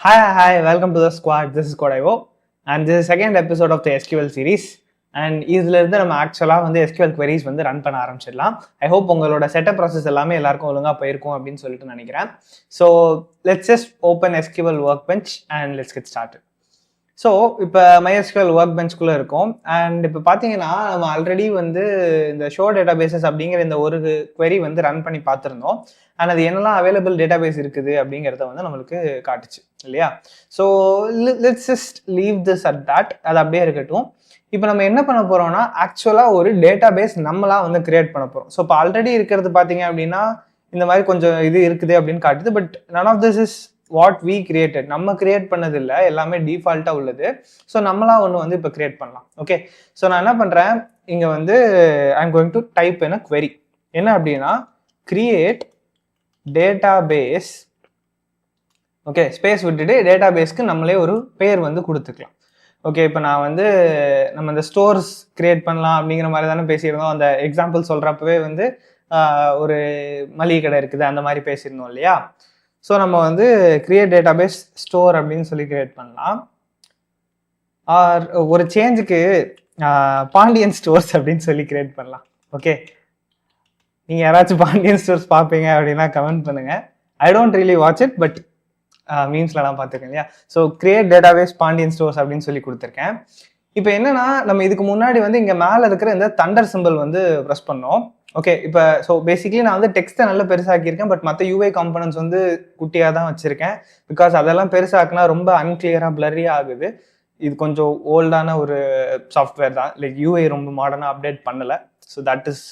Welcome to the squad. This is Kodaivo, and this is second episode of the SQL series. And இதுல இருந்து நம்ம ஆக்சுவலாக வந்து SQL queries வந்து run பண்ண ஆரம்பிச்சிடலாம். ஐ ஹோப் உங்களோட செட்டப் ப்ராசஸ் எல்லாமே எல்லாருக்கும் ஒழுங்காக போயிருக்கும் அப்படின்னு சொல்லிட்டு நினைக்கிறேன். So let's just open SQL work bench and let's get started. So இப்போ MySQL ஒர்க் பெஞ்ச்குள்ளே இருக்கும். அண்ட் இப்போ பார்த்தீங்கன்னா நம்ம ஆல்ரெடி வந்து இந்த ஷோ டேட்டா பேசஸ் அப்படிங்கிற இந்த ஒரு query வந்து ரன் பண்ணி பார்த்துருந்தோம். அண்ட் அது என்னெல்லாம் அவைலபிள் டேட்டா பேஸ் இருக்குது அப்படிங்கிறத வந்து நம்மளுக்கு காட்டுச்சு இல்லையா? So let's just leave this at that, அது அப்படியே இருக்கட்டும். இப்போ நம்ம என்ன பண்ண போறோம்னா ஆக்சுவலாக ஒரு டேட்டா பேஸ் நம்மளா வந்து கிரியேட் பண்ண போகிறோம். ஸோ இப்போ ஆல்ரெடி இருக்கிறது பார்த்தீங்க அப்படின்னா இந்த மாதிரி கொஞ்சம் இது இருக்குது அப்படின்னு காட்டுது. But none of this is what we created. நம்ம கிரியேட் பண்ணது இல்லை, எல்லாமே டிஃபால்ட்டாக உள்ளது. ஸோ நம்மளா ஒன்று வந்து இப்போ கிரியேட் பண்ணலாம். ஓகே, ஸோ நான் என்ன பண்ணுறேன், இங்கே வந்து I am going to type in a query. என்ன அப்படின்னா கிரியேட் டேட்டாபேஸ். ஓகே, ஸ்பேஸ் விட்டுட்டு டேட்டாபேஸ்க்கு நம்மளே ஒரு பேர் வந்து கொடுத்துக்கலாம். ஓகே, இப்போ நான் வந்து நம்ம இந்த ஸ்டோர்ஸ் கிரியேட் பண்ணலாம் அப்படிங்கிற மாதிரி தானே பேசியிருந்தோம். அந்த எக்ஸாம்பிள் சொல்கிறப்பவே வந்து ஒரு மளிகை கடை இருக்குது அந்த மாதிரி பேசியிருந்தோம் இல்லையா? ஸோ நம்ம வந்து கிரியேட் டேட்டாபேஸ் ஸ்டோர் அப்படின்னு சொல்லி கிரியேட் பண்ணலாம். ஆர் ஒரு சேஞ்சுக்கு பாண்டியன் ஸ்டோர்ஸ் அப்படின்னு சொல்லி கிரியேட் பண்ணலாம். ஓகே, நீங்கள் யாராச்சும் பாண்டியன் ஸ்டோர்ஸ் பார்ப்பீங்க அப்படின்னா கமெண்ட் பண்ணுங்கள். I don't really watch it, but மீம்ஸ்லாம் பார்த்துருக்கேன் இல்லையா? So create database Pandian stores அப்படின்னு சொல்லி கொடுத்துருக்கேன். இப்போ என்னன்னா நம்ம இதுக்கு முன்னாடி வந்து இங்கே மேலே இருக்கிற இந்த தண்டர் சிம்பிள் வந்து ப்ரெஸ் பண்ணோம். ஓகே, இப்போ ஸோ பேசிக்லி நான் வந்து டெக்ஸ்ட்டை நல்லா பெருசாக்கியிருக்கேன். பட் மற்ற யூஐ காம்பனன்ட்ஸ் வந்து குட்டியாக தான் வச்சுருக்கேன். பிகாஸ் அதெல்லாம் பெருசாக்குனா ரொம்ப அன்கிளியராக பிளரியாக ஆகுது. இது கொஞ்சம் ஓல்டான ஒரு சாஃப்ட்வேர் தான், லைக் யூஐ ரொம்ப மாடர்னாக அப்டேட் பண்ணலை. So that is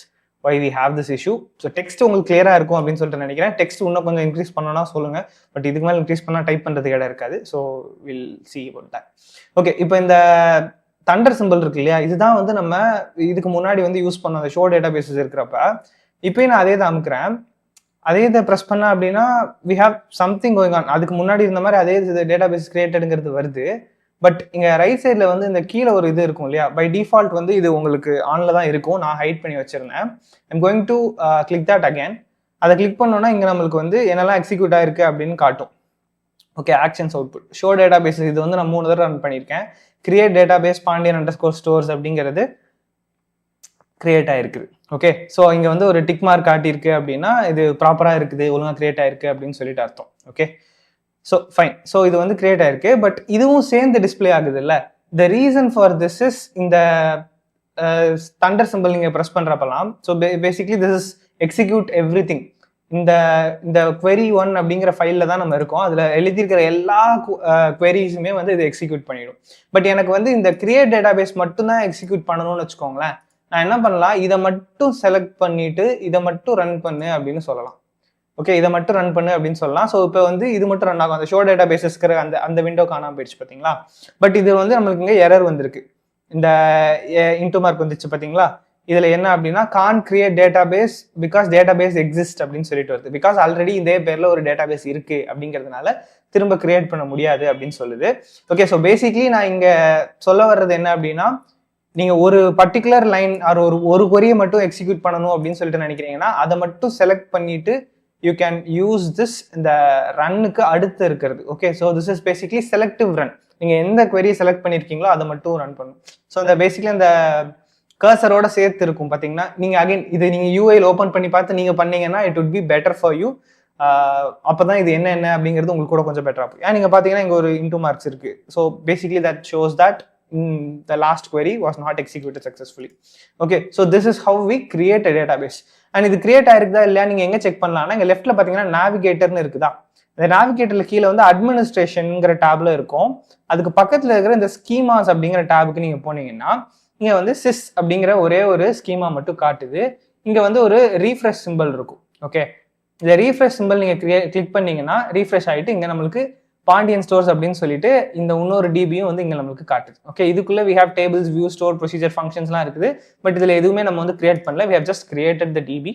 why we have this issue. So text உங்களுக்கு கிளியராக இருக்கும் அப்படின்னு சொல்லிட்டு நினைக்கிறேன். டெக்ஸ்ட் இன்னும் கொஞ்சம் இன்க்ரீஸ் பண்ணணும்னா சொல்லுங்கள். பட் இதுக்கு மேலே இன்க்ரீஸ் பண்ணால் டைப் பண்ணுறதுக்கு இடம் இருக்காது. So will see about that. Okay, இப்போ இந்த தண்டர் சிம்பிள் இருக்கு இல்லையா, இதுதான் வந்து நம்ம இதுக்கு முன்னாடி வந்து யூஸ் பண்ண அந்த ஷோ டேட்டா பேசஸ் இருக்கிறப்ப இப்போயும் நான் அதே தான் அமுக்கிறேன். அதே இதை ப்ரெஸ் பண்ண அப்படின்னா we have something going on. அதுக்கு முன்னாடி இருந்த மாதிரி அதே டேட்டா பேஸ் கிரியேட்டடுங்கிறது வருது. பட் இங்கே ரைட் சைடில் வந்து இந்த கீழே ஒரு இது இருக்கும் இல்லையா, பை டிஃபால்ட் வந்து இது உங்களுக்கு ஆனில் தான் இருக்கும். நான் ஹைட் பண்ணி வச்சிருந்தேன். I'm going to click that again. அதை கிளிக் பண்ணோன்னா இங்கே நம்மளுக்கு வந்து என்னெல்லாம் எக்ஸிக்யூட் ஆயிருக்கு அப்படின்னு காட்டும். Okay, actions output show database இது வந்து நான் 3 தடவை ரன் பண்ணியிருக்கேன். Create database Pandian underscore stores அப்படிங்கிறது கிரியேட் ஆயிருக்குது. ஓகே, ஸோ இங்கே வந்து ஒரு டிக் மார்க் காட்டியிருக்கு அப்படின்னா இது ப்ராப்பராக இருக்குது, ஒழுங்காக கிரியேட் ஆயிருக்கு அப்படின்னு சொல்லிட்டு அர்த்தம். Okay, so fine. ஸோ இது வந்து கிரியேட் ஆயிருக்கு. பட் இதுவும் சேர்ந்து டிஸ்பிளே ஆகுது இல்லை. The reason for this is இந்த தண்டர் சிம்பிள் நீங்கள் ப்ரெஸ் பண்ணுறப்பலாம். So basically this is execute everything. இந்த query 1 அப்படிங்கிற ஃபைலில் தான் நம்ம இருக்கோம். அதில் எழுதியிருக்கிற எல்லா queries-உமே வந்து இது எக்ஸிக்யூட் பண்ணிடும். பட் எனக்கு வந்து இந்த கிரியேட் டேட்டாபேஸ் மட்டும்தான் எக்ஸிக்யூட் பண்ணணும்னு வச்சுக்கோங்களேன். நான் என்ன பண்ணலாம், இதை மட்டும் செலக்ட் பண்ணிட்டு இதை மட்டும் ரன் பண்ணு அப்படின்னு சொல்லலாம். ஓகே, இதை மட்டும் ரன் பண்ணு அப்படின்னு சொல்லலாம். ஸோ இப்போ வந்து இது மட்டும் ரன் ஆகும். அந்த ஷோ டேட்டா பேசஸ்க்கிற அந்த விண்டோ காணாமல் போயிடுச்சு பார்த்தீங்களா? பட் இது வந்து நம்மளுக்கு இங்கே எரர் வந்திருக்கு. இந்த இன்டூ மார்க் வந்துச்சு பார்த்தீங்களா? இதில் என்ன அப்படின்னா can't create database because database exist அப்படின்னு சொல்லிட்டு வருது. பிகாஸ் ஆல்ரெடி இதே பேரில் ஒரு டேட்டா பேஸ் இருக்கு அப்படிங்கிறதுனால திரும்ப கிரியேட் பண்ண முடியாது அப்படின்னு சொல்லுது. ஓகே, ஸோ பேசிக்லி நான் இங்கே சொல்ல வர்றது என்ன அப்படின்னா, நீங்கள் ஒரு பர்டிகுலர் லைன் ஒரு கொரியை மட்டும் எக்ஸிக்யூட் பண்ணணும் அப்படின்னு சொல்லிட்டு நினைக்கிறீங்கன்னா அதை மட்டும் செலக்ட் பண்ணிட்டு you can use this இந்த ரன்னுக்கு அடுத்து இருக்கிறது. Okay, so this is basically selective run. நீங்கள் எந்த query செலக்ட் பண்ணியிருக்கீங்களோ அதை மட்டும் ரன் பண்ணும். ஸோ இந்த பேசிக்லி அந்த கர்சரோட சேர்த்து இருக்கும் பார்த்தீங்கன்னா, நீங்கள் அகைன் இது நீங்கள் யூஐயில் ஓப்பன் பண்ணி பார்த்து நீங்கள் பண்ணீங்கன்னா it would be better for you. அப்போ தான் இது என்ன அப்படிங்கிறது உங்களுக்கு கூட கொஞ்சம் பெட்டராக இருக்கும். நீங்கள் பார்த்தீங்கன்னா இங்கே ஒரு இன்டூ மார்க்ஸ் இருக்குது. So basically that shows that the last query was not executed successfully. Okay, so this is how we create a database. And இது கிரியேட் ஆயிருக்குதா இல்லையா நீங்கள் எங்கே செக் பண்ணலாம்னா, இங்கே லெஃப்ட்டில் பார்த்தீங்கன்னா நேவிகேட்டர்னு இருக்குதா. இந்த நேவிகேட்டரில் கீழே வந்து அட்மினிஸ்ட்ரேஷனுங்கிற டேப்ல இருக்கும். அதுக்கு பக்கத்தில் இருக்கிற இந்த ஸ்கீமாஸ் அப்படிங்கிற டேபுக்கு நீங்கள் போனீங்கன்னா இங்கே வந்து சிஸ் அப்படிங்கிற ஒரே ஒரு ஸ்கீமா மட்டும் காட்டுது. இங்கே வந்து ஒரு ரீஃப்ரெஷ் சிம்பிள் இருக்கும். ஓகே, இந்த ரீஃப்ரெஷ் சிம்பிள் நீங்கள் கிளிக் பண்ணீங்கன்னா ரீஃப்ரெஷ் ஆகிட்டு இங்கே நம்மளுக்கு பாண்டியன் ஸ்டோர்ஸ் அப்படின்னு சொல்லிட்டு இந்த இன்னொரு டிபியும் வந்து இங்கே நம்மளுக்கு காட்டுது. ஓகே, இதுக்குள்ள we have tables, view, store, procedure, functionsலாம் இருக்குது. பட் இதில் எதுவுமே நம்ம வந்து கிரியேட் பண்ணல. we have just created the db.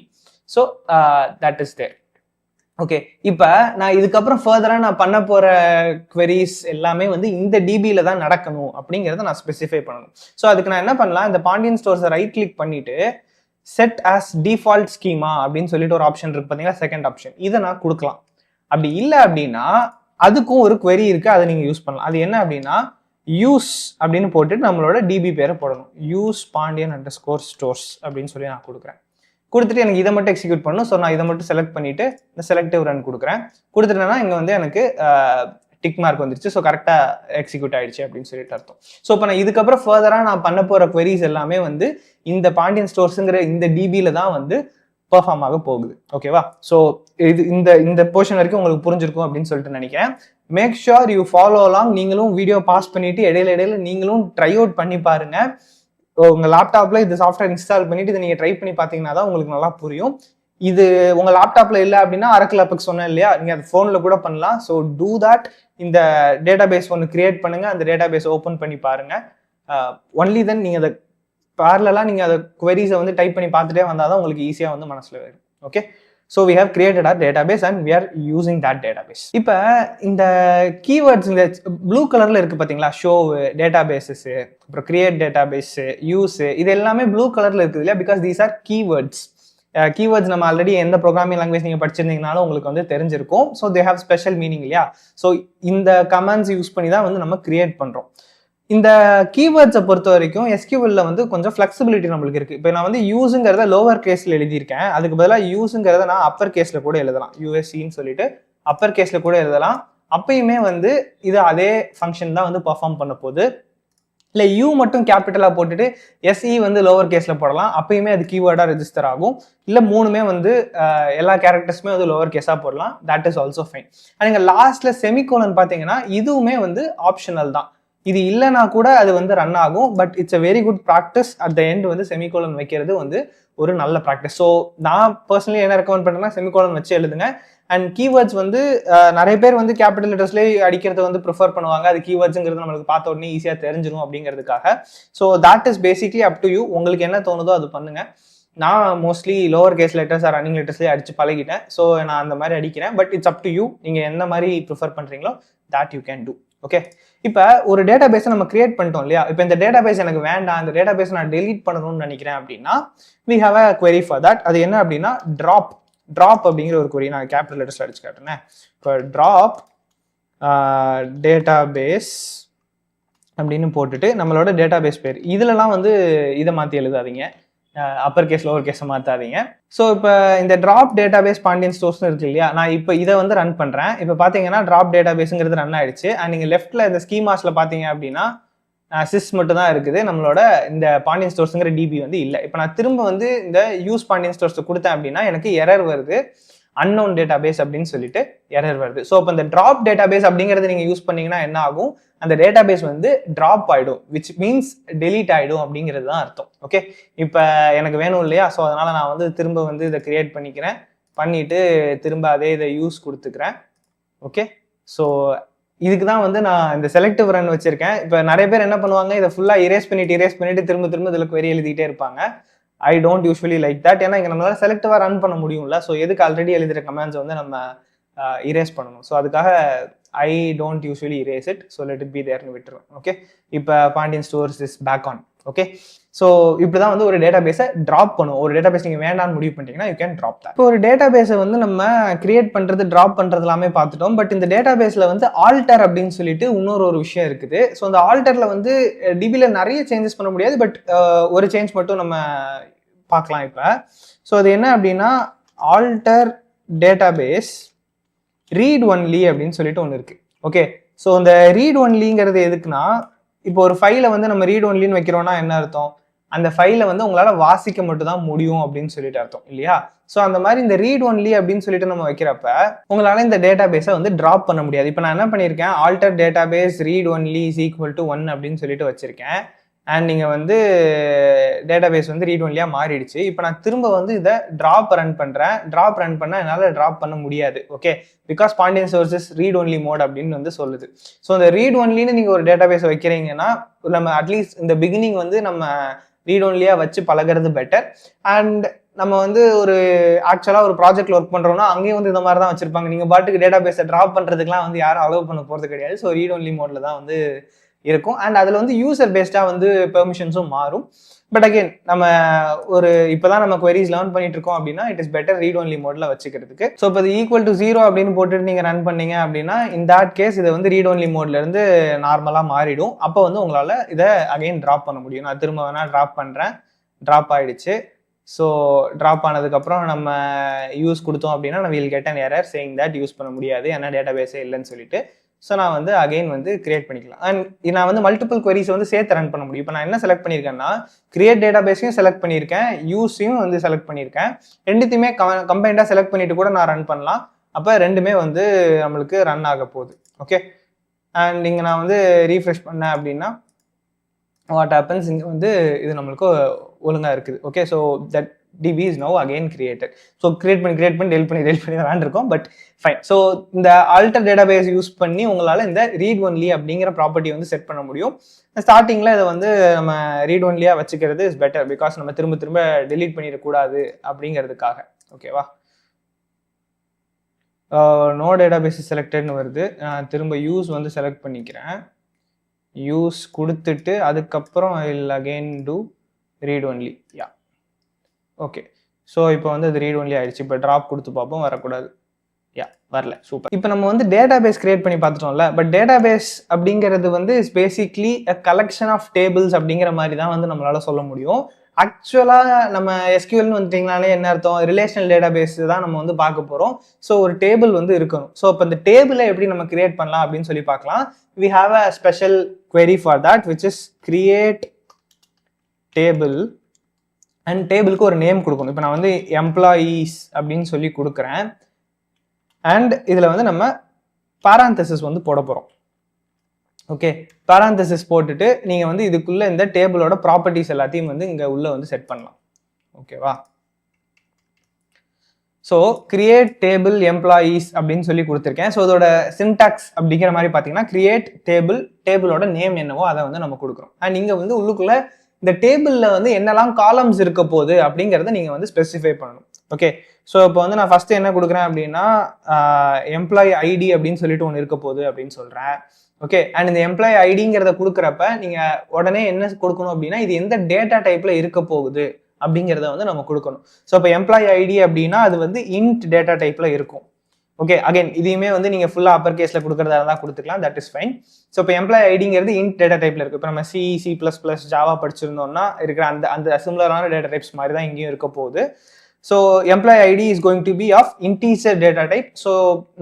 so that is there. Okay, இப்போ நான் இதுக்கப்புறம் ஃபர்தராக நான் பண்ண போகிற queries எல்லாமே வந்து இந்த டிபியில் தான் நடக்கணும் அப்படிங்கிறத நான் ஸ்பெசிஃபை பண்ணணும். ஸோ அதுக்கு நான் என்ன பண்ணலாம், இந்த பாண்டியன் ஸ்டோர்ஸை ரைட் கிளிக் பண்ணிட்டு செட் ஆஸ் டிஃபால்ட் ஸ்கீமா அப்படின்னு சொல்லிட்டு ஒரு ஆப்ஷன் இருக்கு பார்த்தீங்களா, செகண்ட் ஆப்ஷன். இதை நான் கொடுக்கலாம். அப்படி இல்லை அப்படின்னா அதுக்கும் ஒரு query இருக்கு, அதை நீங்க யூஸ் பண்ணலாம். அது என்ன அப்படின்னா யூஸ் அப்படின்னு போட்டுட்டு நம்மளோட டிபி பேரை போடணும். யூஸ் Pandian_stores அப்படின்னு சொல்லி நான் கொடுக்குறேன். கொடுத்துட்டு எனக்கு இதை மட்டும் எக்ஸிக்யூட் பண்ணணும். ஸோ நான் இதை மட்டும் செலக்ட் பண்ணிட்டு இந்த செலக்டிவ் ரன் கொடுக்குறேன். கொடுத்துட்டேன்னா இங்கே வந்து எனக்கு டிக் மார்க் வந்துருச்சு. ஸோ கரெக்டாக எக்ஸிக்யூட் ஆயிடுச்சு அப்படின்னு சொல்லிட்டு அர்த்தம். ஸோ இப்போ நான் இதுக்கப்புறம் ஃபர்தராக நான் பண்ண போகிற queries எல்லாமே வந்து இந்த பாண்டியன் ஸ்டோர்ஸுங்கிற இந்த டிபியில தான் வந்து பெர்ஃபார்ம் ஆக போகுது. ஓகேவா? ஸோ இது இந்த போர்ஷன் வரைக்கும் உங்களுக்கு புரிஞ்சிருக்கும் அப்படின்னு சொல்லிட்டு நினைக்கிறேன். Make sure you follow along. நீங்களும் வீடியோ பாஸ் பண்ணிட்டு இடையில நீங்களும் ட்ரை அவுட் பண்ணி பாருங்க. உங்க லேப்டாப்ல இது சாஃப்ட்வேர் இன்ஸ்டால் பண்ணிட்டு இதை நீங்க ட்ரை பண்ணி பார்த்தீங்கன்னா தான் உங்களுக்கு நல்லா புரியும். இது உங்க லேப்டாப்ல இல்லை அப்படின்னா அரக்கிள் அபெக்ஸ் சொன்னேன் இல்லையா, நீங்க அது ஃபோன்ல கூட பண்ணலாம். So do that. இந்த டேட்டா பேஸ் ஒன்று கிரியேட் பண்ணுங்க, அந்த டேட்டா பேஸ் ஓப்பன் பண்ணி பாருங்க. ஒன்லி தென் நீங்க அதை பேரலா நீங்க அதை குவெரிஸை வந்து டைப் பண்ணி பார்த்துட்டே வந்தால் தான் உங்களுக்கு ஈஸியாக வந்து மனசுல வரும். Okay, so we have created our database and we are using that database. இப்போ இந்த கீவேர்ட்ஸ் இந்த ப்ளூ கலர்ல இருக்கு பார்த்தீங்களா, ஷோவு, டேட்டாபேஸஸ், அப்புறம் கிரியேட் டேட்டாபேஸ், யூஸ், இது எல்லாமே ப்ளூ கலர்ல இருக்குது இல்லையா, because these are keywords. Keywords நம்ம ஆல்ரெடி எந்த ப்ரோக்ராமிங் லாங்குவேஜ் நீங்கள் படிச்சிருந்தீங்கனாலும் உங்களுக்கு வந்து தெரிஞ்சிருக்கும். So they have special meaning இல்லையா. ஸோ இந்த கமாண்ட்ஸ் யூஸ் பண்ணி தான் வந்து நம்ம கிரியேட் பண்ணுறோம். இந்த கீவேர்ட்ஸை பொறுத்த வரைக்கும் எஸ்கியூஎல்ல வந்து கொஞ்சம் ஃபிளெக்சிபிலிட்டி நம்மளுக்கு இருக்கு. இப்போ நான் வந்து யூஸுங்கிறத லோவர் கேஸ்ல எழுதியிருக்கேன், அதுக்கு பதிலாக யூஸுங்கிறத நான் அப்பர் கேஸ்ல கூட எழுதலாம். யூஎஸ்சின்னு சொல்லிட்டு அப்பர் கேஸ்ல கூட எழுதலாம். அப்பயுமே வந்து இது அதே ஃபங்க்ஷன் தான் வந்து பர்ஃபார்ம் பண்ண போகுது. இல்லை யூ மட்டும் கேபிட்டலாக போட்டுட்டு எஸ்இ வந்து லோவர் கேஸில் போடலாம், அப்பயுமே அது கீவேர்டாக ரெஜிஸ்டர் ஆகும். இல்லை மூணுமே வந்து எல்லா கேரக்டர்ஸுமே வந்து லோவர் கேஸாக போடலாம், that is also fine. And நீங்கள் லாஸ்ட்டில் செமிகோலன் பார்த்தீங்கன்னா இதுவுமே வந்து ஆப்ஷனல் தான். இது இல்லைனா கூட அது வந்து ரன் ஆகும். But it's a very good practice. At the end வந்து செமிகோலன் வைக்கிறது வந்து ஒரு நல்ல ப்ராக்டிஸ். ஸோ நான் பர்சனலி என்ன ரெக்கமெண்ட் பண்ணுறேன்னா செமிகோலன் வச்சு எழுதுங்க. அண்ட் கீவேர்ட்ஸ் வந்து நிறைய பேர் வந்து கேபிட்டல் லெட்டர்ஸ்லேயே அடிக்கிறது வந்து ப்ரிஃபர் பண்ணுவாங்க. அது கீவேர்ட்ஸுங்கிறது நம்மளுக்கு பார்த்த உடனே ஈஸியாக தெரிஞ்சிடும் அப்படிங்கிறதுக்காக. So that is basically up to you. உங்களுக்கு என்ன தோணுதோ அது பண்ணுங்க. நான் mostly lower case letters or running லெட்டர்ஸ்லேயே அடிச்சு பழகிட்டேன். ஸோ நான் அந்த மாதிரி அடிக்கிறேன். But it's up to you. நீங்கள் எந்த மாதிரி ப்ரிஃபர் பண்ணுறீங்களோ that you can do. Okay, இப்போ ஒரு டேட்டா பேஸை நம்ம கிரியேட் பண்ணிட்டோம் இல்லையா. இப்போ இந்த டேட்டா பேஸ் எனக்கு வேண்டாம், இந்த டேட்டா பேஸ் நான் டெலீட் பண்ணணும்னு நினைக்கிறேன் அப்படின்னா we have a query for that. அது என்ன அப்படின்னா drop அப்படிங்கிற ஒரு query. நான் கேபிட்டல் லெட்டர்ஸ் அடிச்சு காட்டுறேன். இப்போ drop database அப்படின்னு போட்டுட்டு நம்மளோட டேட்டா பேஸ் பேர் இதுலலாம் வந்து இதை மாற்றி எழுதாதீங்க, அப்பர் கேஸ் லோவர் கேஸை மாற்றாதீங்க. ஸோ இப்போ இந்த ட்ராப் டேட்டாபேஸ் பாண்டியன் ஸ்டோர்ஸ்னு இருக்கு இல்லையா, நான் இப்போ இதை வந்து ரன் பண்ணுறேன். இப்போ பார்த்தீங்கன்னா ட்ராப் டேட்டாபேஸுங்கிறது ரன் ஆயிடுச்சு. அண்ட் நீங்கள் லெஃப்ட்டில் இந்த ஸ்கீமாஸில் பார்த்தீங்க அப்படின்னா சிஸ் மட்டும் தான் இருக்குது, நம்மளோட இந்த பாண்டியன் ஸ்டோர்ஸுங்கிற டிபி வந்து இல்லை. இப்போ நான் திரும்ப வந்து இந்த யூஸ் பாண்டியன் ஸ்டோர்ஸ் கொடுத்தேன் அப்படின்னா எனக்கு எரர் வருது, அன்னோன் டேட்டாபேஸ் அப்படின்னு சொல்லிட்டு எரர் வருது. ஸோ இப்போ இந்த ட்ராப் டேட்டாபேஸ் அப்படிங்கிறது நீங்கள் யூஸ் பண்ணீங்கன்னா என்ன ஆகும், அந்த டேட்டாபேஸ் வந்து ட்ராப் ஆகிடும், விச் மீன்ஸ் டெலீட் ஆகிடும் அப்படிங்கிறது தான் அர்த்தம். ஓகே, இப்போ எனக்கு வேணும் இல்லையா, ஸோ அதனால நான் வந்து திரும்ப வந்து இதை கிரியேட் பண்ணிக்கிறேன், பண்ணிட்டு திரும்ப அதே இதை யூஸ் கொடுத்துக்கிறேன். ஓகே, ஸோ இதுக்கு தான் வந்து நான் இந்த செலக்டிவ் ரன் வச்சிருக்கேன். இப்போ நிறைய பேர் என்ன பண்ணுவாங்க, இதை ஃபுல்லாக இரேஸ் பண்ணிட்டு திரும்ப இதில் query எழுதிட்டே இருப்பாங்க. I don't usually like that. ஏன்னா இங்கே நம்மளால செலக்டிவாக ரன் பண்ண முடியும்ல. ஸோ எதுக்கு ஆல்ரெடி எழுதுகிற கமெண்ட்ஸ் வந்து நம்ம இரேஸ் பண்ணணும். ஸோ அதுக்காக I don't usually erase it. So let it be தேர்னு விட்டுருவேன். ஓகே, இப்போ Pandian stores is back on. Okay, so இப்படி தான் வந்து ஒரு டேட்டா பேஸை ட்ராப் பண்ணும். ஒரு டேட்டா பேஸ் நீங்கள் வேண்டாம்னு முடிவு பண்ணிட்டீங்கன்னா யூ கேன் ட்ராப் தட். இப்போ ஒரு டேட்டா பேஸை வந்து நம்ம கிரியேட் பண்ணுறது ட்ராப் பண்ணுறது எல்லாமே பார்த்துட்டோம். பட் இந்த டேட்டா பேஸில் வந்து ஆல்டர் அப்படின்னு சொல்லிட்டு இன்னொரு விஷயம் இருக்குது. ஸோ அந்த ஆல்டரில் வந்து டிபியில் நிறைய சேஞ்சஸ் பண்ண முடியாது. பட் ஒரு சேஞ்ச் மட்டும் நம்ம பார்க்கலாம் இப்போ. ஸோ அது என்ன அப்படின்னா alter database read only அப்படின்னு சொல்லிட்டு ஒன்று இருக்கு. ஓகே, ஸோ இந்த ரீட் ஒன்லிங்கிறது எதுக்குன்னா, இப்போ ஒரு ஃபைலை வந்து நம்ம ரீட் ஒன்லின்னு வைக்கிறோம்னா என்ன அர்த்தம், அந்த ஃபைலை வந்து உங்களால் வாசிக்க மட்டும் தான் முடியும் அப்படின்னு சொல்லிட்டு அர்த்தம் இல்லையா. ஸோ அந்த மாதிரி இந்த ரீட் ஒன்லி அப்படின்னு சொல்லிட்டு நம்ம வைக்கிறப்ப உங்களால் இந்த டேட்டா பேஸை வந்து ட்ராப் பண்ண முடியாது. இப்போ நான் என்ன பண்ணியிருக்கேன், alter database read only is equal to 1 அப்படின்னு சொல்லிட்டு வச்சிருக்கேன். அண்ட் நீங்கள் வந்து டேட்டா பேஸ் வந்து ரீட் ஒன்லியாக மாறிடுச்சு. இப்போ நான் திரும்ப வந்து இதை ட்ராப் ரன் பண்ணுறேன். ட்ராப் ரன் பண்ணால் என்னால் ட்ராப் பண்ண முடியாது. Okay, because Pandian sources read only mode அப்படின்னு வந்து சொல்லுது. ஸோ இந்த ரீட் ஒன்லின்னு நீங்கள் ஒரு டேட்டா பேஸ் வைக்கிறீங்கன்னா நம்ம அட்லீஸ்ட் இந்த பிகினிங் வந்து நம்ம ரீட் ஒன்லியாக வச்சு பழகிறது பெட்டர். அண்ட் நம்ம வந்து ஒரு ஆக்சுவலாக ஒரு ப்ராஜெக்ட்ல ஒர்க் பண்ணுறோம்னா அங்கேயும் வந்து இந்த மாதிரி தான் வச்சிருப்பாங்க. நீங்கள் பாட்டுக்கு டேட்டா பேஸை ட்ராப் பண்ணுறதுக்குலாம் வந்து யாரும் அலோவ் பண்ண போகிறது கிடையாது. ஸோ ரீட் ஒன்லி மோடில் தான் வந்து இருக்கும். அண்ட் அதில் வந்து யூசர் பேஸ்டாக வந்து பெர்மிஷன்ஸும் மாறும். பட் அகெயின் நம்ம ஒரு இப்போதான் நம்ம queries லேர்ன் பண்ணிட்டு இருக்கோம் அப்படின்னா it is better read only மோட்ல வச்சுக்கிறதுக்கு. ஸோ இப்போ இது ஈக்குவல் டு 0 அப்படின்னு போட்டுட்டு நீங்க ரன் பண்ணீங்க அப்படின்னா இன் தட் கேஸ் இதை வந்து ரீட் ஒன்லி மோட்ல இருந்து நார்மலா மாறிடும். அப்போ வந்து உங்களால இதை அகைன் டிராப் பண்ண முடியும். நான் திரும்ப வேணா டிராப் பண்றேன். டிராப் ஆயிடுச்சு. ஸோ ட்ராப் ஆனதுக்கப்புறம் நம்ம யூஸ் கொடுத்தோம் அப்படின்னா நம்ம will get an error saying that use பண்ண முடியாது ஏன்னா டேட்டாபேஸே இல்லைன்னு சொல்லிட்டு. ஸோ நான் வந்து அகைன் வந்து கிரியேட் பண்ணிக்கலாம். அண்ட் நான் வந்து மல்டிபிள் queries வந்து சேர்த்து ரன் பண்ண முடியும். இப்போ நான் என்ன செலக்ட் பண்ணியிருக்கேன்னா கிரியேட் டேட்டாபேஸையும் செலக்ட் பண்ணியிருக்கேன், யூஸையும் வந்து செலக்ட் பண்ணியிருக்கேன். ரெண்டுத்தையுமே கம்பைண்டாக செலக்ட் பண்ணிட்டு கூட நான் ரன் பண்ணலாம். அப்போ ரெண்டுமே வந்து நம்மளுக்கு ரன் ஆக போகுது. ஓகே, அண்ட் இங்கே நான் வந்து ரீஃப்ரெஷ் பண்ணேன் அப்படின்னா வாட் ஹேப்பன்ஸ், இங்கே வந்து இது நம்மளுக்கு ஒழுங்காக இருக்குது. Okay, so that DB is now again created. So create பண்ணி டெலிட் பண்ணி விளாண்டுருக்கோம். But fine. ஸோ இந்த ஆல்டர் டேட்டாபேஸ் யூஸ் பண்ணி உங்களால் இந்த ரீட் ஒன்லி அப்படிங்கிற ப்ராப்பர்ட்டி வந்து செட் பண்ண முடியும். ஸ்டார்டிங்கில் இதை வந்து நம்ம ரீட் ஒன்லியாக வச்சுக்கிறது இஸ் பெட்டர் பிகாஸ் நம்ம திரும்ப டெலீட் பண்ணிடக்கூடாது அப்படிங்கிறதுக்காக. ஓகேவா, நோ டேட்டாபேஸ் செலக்டட்னு வருது. நான் திரும்ப யூஸ் வந்து செலக்ட் பண்ணிக்கிறேன். யூஸ் கொடுத்துட்டு அதுக்கப்புறம் I will again do read only. Yeah, okay. So இப்போ வந்து அது ரீட் ஒன்லி ஆயிடுச்சு. இப்போ ட்ராப் கொடுத்து பார்ப்போம், வரக்கூடாது. யா, வரல. சூப்பர். இப்போ நம்ம வந்து டேட்டாபேஸ் கிரியேட் பண்ணி பார்த்துட்டோம்ல. பட் டேட்டாபேஸ் அப்படிங்கிறது வந்து basically a collection of tables அப்படிங்கிற மாதிரி தான் வந்து நம்மளால சொல்ல முடியும். ஆக்சுவலாக நம்ம எஸ்கியூஎல்னு வந்துட்டிங்கனாலே என்ன அர்த்தம், ரிலேஷனல் டேட்டாபேஸ் தான் நம்ம வந்து பார்க்க போகிறோம். ஸோ ஒரு டேபிள் வந்து இருக்கணும். ஸோ இப்போ இந்த டேபிளை எப்படி நம்ம கிரியேட் பண்ணலாம் அப்படின்னு சொல்லி பார்க்கலாம். We have a special query for that which is create table. And டேபிளுக்கு ஒரு நேம் கொடுக்கணும். இப்போ நான் வந்து எம்ப்ளாயீஸ் அப்படின்னு சொல்லி கொடுக்குறேன். அண்ட் இதில் வந்து நம்ம பாராந்தசிஸ் வந்து போட போகிறோம். ஓகே, பாராந்தசிஸ் போட்டுட்டு நீங்கள் வந்து இதுக்குள்ளே இந்த டேபிளோட ப்ராப்பர்ட்டிஸ் எல்லாத்தையும் வந்து இங்கே உள்ளே வந்து செட் பண்ணலாம். ஓகேவா, ஸோ கிரியேட் டேபிள் எம்ப்ளாயீஸ் அப்படின்னு சொல்லி கொடுத்துருக்கேன். ஸோ இதோட சின்டாக்ஸ் அப்படிங்கிற மாதிரி பார்த்தீங்கன்னா கிரியேட் டேபிளோட நேம் என்னவோ அதை வந்து நம்ம கொடுக்குறோம். அண்ட் இங்கே வந்து உள்ளுக்குள்ளே இந்த டேபிளில் வந்து என்னெல்லாம் காலம்ஸ் இருக்க போகுது அப்படிங்கிறத நீங்கள் வந்து ஸ்பெசிஃபை பண்ணணும். ஓகே, ஸோ இப்போ வந்து நான் ஃபஸ்ட்டு என்ன கொடுக்குறேன் அப்படின்னா எம்ப்ளாயி ஐடி அப்படின்னு சொல்லிட்டு ஒன்று இருக்க போகுது அப்படின்னு சொல்கிறேன். ஓகே, அண்ட் இந்த எம்ப்ளாயி ஐடிங்கிறத கொடுக்குறப்ப நீங்கள் உடனே என்ன கொடுக்கணும் அப்படின்னா இது எந்த டேட்டா டைப்பில் இருக்க போகுது அப்படிங்கிறத வந்து நம்ம கொடுக்கணும். ஸோ இப்போ எம்ப்ளாயி ஐடி அப்படின்னா அது வந்து இன்ட் டேட்டா டைப்பில் இருக்கும். ஓகே, அகைன் இதையுமே வந்து நீங்கள் ஃபுல்லாக அப்பர் கேஸில் கொடுக்குறதா இருந்தால் கொடுத்துக்கலாம், தட் இஸ் ஃபைன். ஸோ இப்போ எம்ப்ளாயி ஐடிங்கிறது இன்ட் டேட்டா டைப்பில் இருக்குது. இப்போ நம்ம C++, ஜாவா படிச்சிருந்தோம்னா இருக்கிற அந்த சிமிலரான டேட்டா டைப்ஸ் மாதிரி தான் இங்கேயும் இருக்க போகுது. So employee ID is going to be of integer data type. So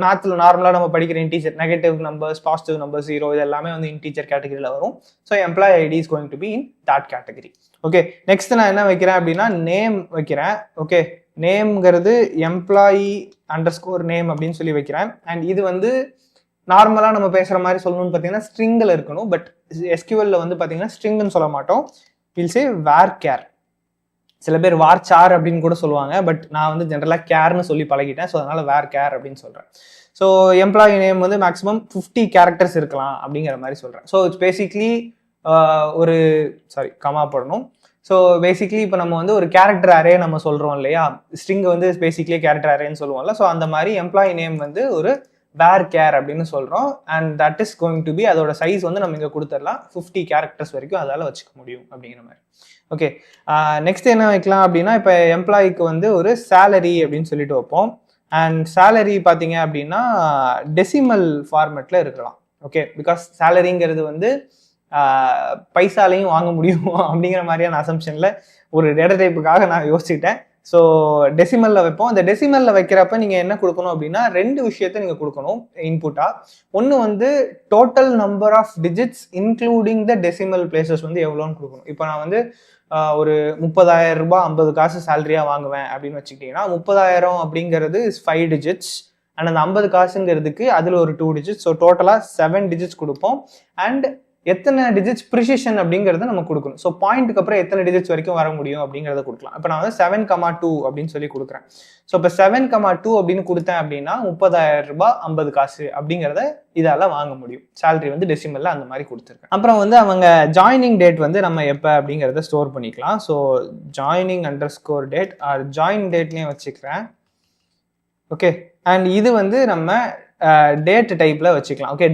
நார்மலாக நம்ம படிக்கிற integer negative numbers, positive number, 0 இது எல்லாமே வந்து இன்டீஜர் கேட்டகரியில் வரும். So employee ID is going to be in that category. Okay, next நான் என்ன வைக்கிறேன் அப்படின்னா நேம் வைக்கிறேன். ஓகே, நேம்ங்கிறது எம்ப்ளாயி அண்டர்ஸ்கோர் நேம் அப்படின்னு சொல்லி வைக்கிறேன். அண்ட் இது வந்து நார்மலாக நம்ம பேசுகிற மாதிரி சொல்லணும்னு பார்த்தீங்கன்னா ஸ்ட்ரிங்கில் இருக்கணும். பட் எஸ்கியூஎல்ல வந்து பார்த்தீங்கன்னா ஸ்ட்ரிங்னு சொல்ல மாட்டோம், வில் சே வேர் கேர். சில பேர் வார் சார் அப்படின்னு கூட சொல்லுவாங்க. பட் நான் வந்து ஜென்ரலாக கேர்னு சொல்லி பழகிட்டேன். ஸோ அதனால வேர் கேர் அப்படின்னு சொல்கிறேன். ஸோ எம்ப்ளாயி நேம் வந்து மேக்ஸிமம் 50 கேரக்டர்ஸ் இருக்கலாம் அப்படிங்கிற மாதிரி சொல்கிறேன். ஸோ இட்ஸ் பேசிக்லி ஒரு கமா போடணும். ஸோ பேசிக்லி இப்போ நம்ம வந்து ஒரு கேரக்டர் அரே நம்ம சொல்கிறோம் இல்லையா, ஸ்ட்ரிங் வந்து பேசிக்லி கேரக்டர் அரேன்னு சொல்லுவோம்ல. ஸோ அந்த மாதிரி எம்ப்ளாயி நேம் வந்து ஒரு வேர் கேர் அப்படின்னு சொல்கிறோம். And that is going to be அதோட சைஸ் வந்து நம்ம இங்கே கொடுத்துடலாம் 50 கேரக்டர்ஸ் வரைக்கும் அதால் வச்சுக்க முடியும் அப்படிங்கிற மாதிரி. ஓகே, நெக்ஸ்ட் என்ன வைக்கலாம் அப்படின்னா இப்போ எம்ப்ளாய்க்கு வந்து ஒரு சேலரி அப்படின்னு சொல்லிட்டு வைப்போம். அண்ட் சேலரி பார்த்தீங்க அப்படின்னா டெசிமல் ஃபார்மேட்டில் இருக்கலாம். ஓகே, பிகாஸ் சேலரிங்கிறது வந்து பைசாலையும் வாங்க முடியும் அப்படிங்கிற மாதிரியான அசம்ஷனில் ஒரு டேட்டா டைப்புக்காக நான் யோசிச்சுட்டேன். ஸோ டெசிமலில் வைப்போம். அந்த டெசிமலில் வைக்கிறப்ப நீங்கள் என்ன கொடுக்கணும் அப்படின்னா 2 விஷயத்த நீங்கள் கொடுக்கணும் இன்புட்டாக. ஒன்று வந்து total number of digits including the decimal places வந்து எவ்வளோன்னு கொடுக்கணும். இப்போ நான் வந்து ஒரு 30,000 ரூபாய் 50 காசு சேலரியாக வாங்குவேன் அப்படின்னு வச்சுக்கிட்டிங்கன்னா 30,000 அப்படிங்கிறது 5 டிஜிட்ஸ். அண்ட் அந்த 50 காசுங்கிறதுக்கு அதில் ஒரு 2 டிஜிட்ஸ். ஸோ டோட்டலாக 7 டிஜிட்ஸ் கொடுப்போம். அண்ட் எத்தனை டிஜிட்ஸ் ப்ரிசிஷன் அப்படிங்கிறத நம்ம கொடுக்கணும். ஸோ பாயிண்ட்டுக்கு அப்புறம் எத்தனை டிஜிட்ஸ் வரைக்கும் வர முடியும் அப்படிங்கிறத கொடுக்கலாம். இப்போ நான் வந்து 7,2 அப்படின்னு சொல்லி கொடுக்குறேன். ஸோ இப்போ 7,2 அப்படின்னு கொடுத்தேன் அப்படின்னா 30,000 ரூபாய் 50 காசு அப்படிங்கிறத இதால் வாங்க முடியும். சேலரி வந்து டெசிமலில் அந்த மாதிரி கொடுத்துருக்கேன். அப்புறம் வந்து அவங்க ஜாயினிங் டேட் வந்து நம்ம எப்போ அப்படிங்கிறத ஸ்டோர் பண்ணிக்கலாம். So joining underscore date or join டேட்னே வச்சுக்கிறேன். ஓகே, அண்ட் இது வந்து நம்ம டேட் டைப்பில் வச்சுக்கலாம். ஓகே,